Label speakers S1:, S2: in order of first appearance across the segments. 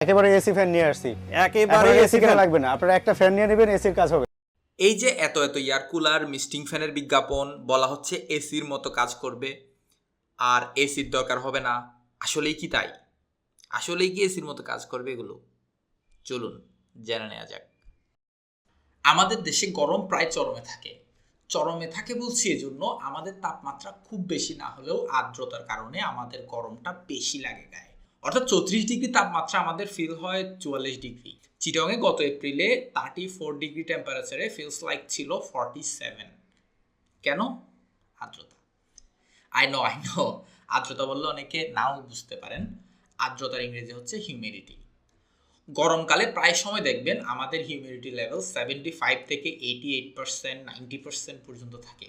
S1: একেবারে AC fan নিয়ে আসছি।
S2: একেবারে
S1: এসি কেন লাগবে না, আপনারা একটা ফ্যান নিয়ে নেবেন, এসির কাজ হবে।
S3: এই যে এত এত এয়ার কুলার মিস্টিং ফ্যানের বিজ্ঞাপন, বলা হচ্ছে এসির মতো কাজ করবে আর এসির দরকার হবে না। আসলেই কি তাই? আসলেই কি এসির মতো কাজ করবে এগুলো? চলুন জেনে নেওয়া যাক। আমাদের দেশে গরম প্রায় চরমে থাকে। চরমে থাকে বলছি এজন্য, আমাদের তাপমাত্রা খুব বেশি না হলেও আর্দ্রতার কারণে আমাদের গরমটা বেশি লাগে গায়ে। অর্থাৎ 34 ডিগ্রি তাপমাত্রা আমাদের ফিল হয় 44 ডিগ্রি। চিটংয়ে গত এপ্রিলে 34 ডিগ্রি টেম্পারেচারে ফিলস লাইক ছিল 47। কেন? আর্দ্রতা। আই নো আর্দ্রতা বললে অনেকে নাও বুঝতে পারেন। আর্দ্রতার ইংরেজি হচ্ছে হিউমিডিটি। গরমকালে প্রায় সময় দেখবেন আমাদের হিউমিডিটি লেভেল 75 থেকে 88%, 90% পর্যন্ত থাকে।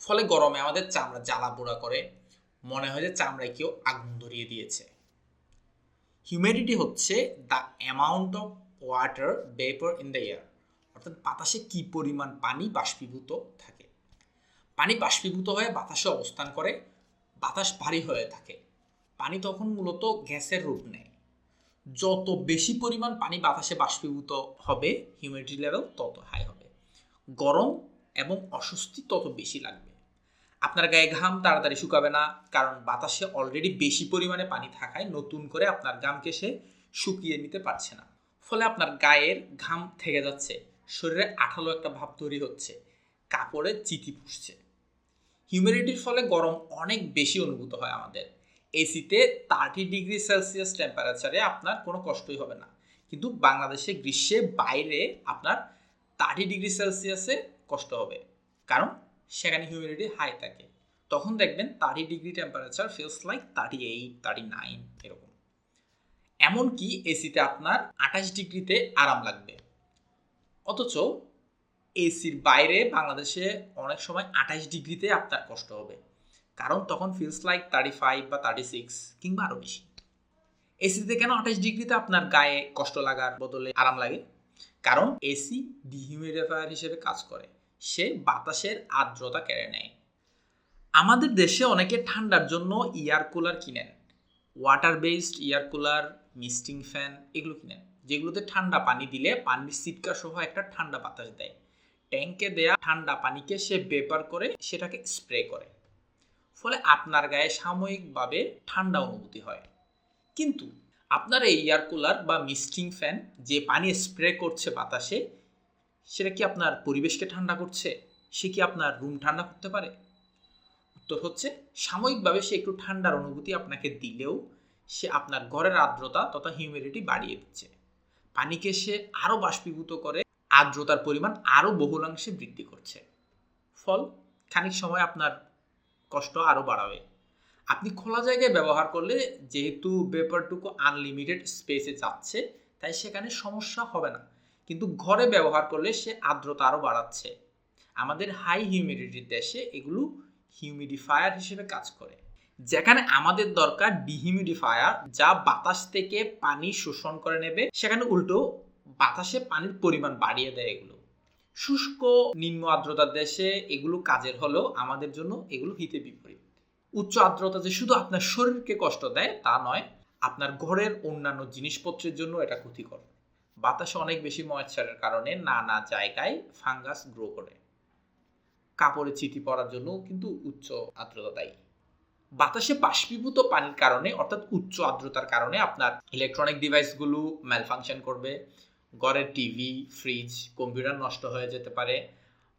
S3: ফলে গরমে আমাদের চামড়া জ্বালা পোড়া করে, মনে হয় যে চামড়ায় কেউ আগুন ধরিয়ে দিয়েছে। হিউমিডিটি হচ্ছে the amount of water vapour in the air, অর্থাৎ বাতাসে কি পরিমাণ পানি বাষ্পীভূত থাকে। পানি বাষ্পীভূত হয়ে বাতাসে অবস্থান করে, বাতাস ভারী হয়ে থাকে। পানি তখন মূলত গ্যাসের রূপ নেয়। যত বেশি পরিমাণ পানি বাতাসে বাষ্পীভূত হবে, হিউমিডিটি লেভেল তত হাই হবে। গরম এবং অস্বস্তি তত বেশি লাগবে। আপনার গায়ে ঘাম তাড়াতাড়ি শুকাবে না, কারণ বাতাসে অলরেডি বেশি পরিমাণে পানি থাকায় নতুন করে আপনার ঘামকে সে শুকিয়ে নিতে পারছে না। ফলে আপনার গায়ের ঘাম থেকে যাচ্ছে, শরীরে আঠালো একটা ভাব তৈরি হচ্ছে, কাপড়ে চিতি পুষছে। হিউমিডিটির ফলে গরম অনেক বেশি অনুভূত হয় আমাদের। এসিতে 30 ডিগ্রি সেলসিয়াস টেম্পারেচারে আপনার কোনো কষ্টই হবে না, কিন্তু বাংলাদেশে গ্রীষ্মে বাইরে আপনার 30 ডিগ্রি সেলসিয়াসে কষ্ট হবে, কারণ সেখানে হিউমিডিটি হাই থাকে। তখন দেখবেন 30 ডিগ্রি টেম্পারেচার ফিলস লাইক 38, 39 এরকম। এমনকি এসিতে আপনার 28 ডিগ্রিতে আরাম লাগবে, অথচ এসির বাইরে বাংলাদেশে অনেক সময় 28 ডিগ্রিতে আপনার কষ্ট হবে, কারণ তখন ফিলস লাইক 35 বা 36 কিংবা আরও বেশি। এসিতে কেন 28 ডিগ্রিতে আপনার গায়ে কষ্ট লাগার বদলে আরাম লাগে? কারণ এসি ডিহিউমিডিফায়ার হিসেবে কাজ করে, সে বাতাসের আর্দ্রতা কেড়ে নেয়। আমাদের দেশে অনেকে ঠান্ডার জন্য এয়ার কুলার কিনেন, water based air cooler, misting fan এগুলো কিনেন, যেগুলোতে ঠান্ডা পানি দিলে পানির সিটকা সহ একটা ঠান্ডা বাতাস দেয়। ট্যাঙ্কে দেয়া ঠান্ডা পানিকে সে বেপার করে সেটাকে স্প্রে করে, ফলে আপনার গায়ে সাময়িকভাবে ঠান্ডা অনুভূতি হয়। কিন্তু আপনার এই এয়ার কুলার বা মিস্টিং ফ্যান যে পানি স্প্রে করছে বাতাসে, সেটা কি আপনার পরিবেশকে ঠান্ডা করছে? সে কি আপনার রুম ঠান্ডা করতে পারে? উত্তর হচ্ছে, সাময়িকভাবে সে একটু ঠান্ডার অনুভূতি আপনাকে দিলেও সে আপনার ঘরের আর্দ্রতা তথা হিউমিডিটি বাড়িয়ে দিচ্ছে। পানিকে সে আরও বাষ্পীভূত করে আর্দ্রতার পরিমাণ আরও বহুলাংশে বৃদ্ধি করছে। ফল, খানিক সময় আপনার কষ্ট আরও বাড়াবে। আপনি খোলা জায়গায় ব্যবহার করলে যেহেতু ব্যাপারটুকু আনলিমিটেড স্পেসে যাচ্ছে, তাই সেখানে সমস্যা হবে না, কিন্তু ঘরে ব্যবহার করলে সে আর্দ্রতা আরও বাড়াচ্ছে। আমাদের হাই হিউমিডিটির দেশে এগুলো হিউমিডিফায়ার হিসেবে কাজ করে। যেখানে আমাদের দরকার ডিহিউমিডিফায়ার, যা বাতাস থেকে পানি শোষণ করে নেবে, সেখানে উল্টো বাতাসে পানির পরিমাণ বাড়িয়ে দেয় এগুলো। শুষ্ক নিম্ন আর্দ্রতার দেশে এগুলো কাজের হলেও আমাদের জন্য এগুলো হিতে বিপরীত। উচ্চ আর্দ্রতা যে শুধু আপনার শরীরকে কষ্ট দেয় তা নয়, আপনার ঘরের অন্যান্য জিনিসপত্রের জন্য এটা ক্ষতিকর। বাতাসে অনেক বেশি ময়েশ্চারের কারণে নানা জায়গায় ফাঙ্গাস গ্রো করে। কাপড়ে চিঠি পড়ার জন্য কিন্তু উচ্চ আর্দ্রতা দায়ী। বাতাসে বাষ্পীভূত পানির কারণে অর্থাৎ উচ্চ আর্দ্রতার কারণে আপনার ইলেকট্রনিক ডিভাইসগুলো ম্যালফাংশন করবে, ঘরের টিভি, ফ্রিজ, কম্পিউটার নষ্ট হয়ে যেতে পারে,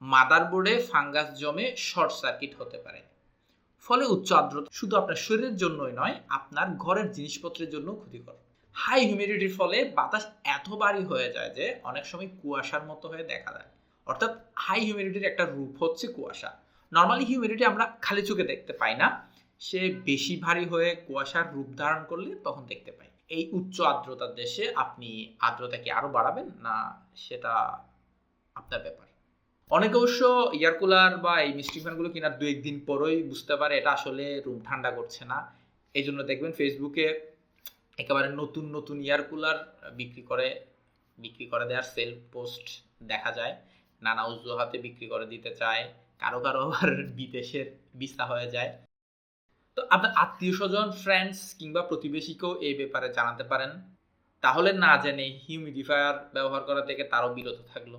S3: মাদারবোর্ডে ফাঙ্গাস জমে শর্ট সার্কিট হতে পারে। ফলে উচ্চ আর্দ্রতা শুধু আপনার শরীরের জন্যই নয়, আপনার ঘরের জিনিসপত্রের জন্য ক্ষতিকর। হাই হিউমিডিটির ফলে বাতাস এত ভারী হয়ে যায় যে অনেক সময় কুয়াশার মতো হয়ে দেখা যায়। অর্থাৎ হাই হিউমিডিটির একটা রূপ হচ্ছে কুয়াশা। নর্মালি হিউমিডিটি আমরা খালি চোখে দেখতে পাই না, সে বেশি ভারী হয়ে কুয়াশার রূপ ধারণ করলে তখন দেখতে পাই। এই উচ্চ আর্দ্রতার দেশে আপনি আর্দ্রতা কি আরো বাড়াবেন না, সেটা আপনার ব্যাপার। অনেকে অবশ্য এয়ার কুলার বা এই মিস্টিং ফ্যানগুলো কেনার 2-1 দিন পরই বুঝতে পারে এটা আসলে রুম ঠান্ডা করছে না। এই জন্য দেখবেন ফেসবুকে একেবারে নতুন নতুন এয়ার কুলার বিক্রি করে দেওয়ার সেল পোস্ট দেখা যায়। নানা অজুহাতে বিক্রি করে দিতে চায়, কারো কারো আবার বিদেশের ভিসা হয়ে যায়। তো আপনার আত্মীয় স্বজন, ফ্রেন্ডস কিংবা প্রতিবেশীকেও এই ব্যাপারে জানাতে পারেন। তাহলে না জেনে হিউমিডিফায়ার ব্যবহার করা থেকে তারও বিরত থাকলো।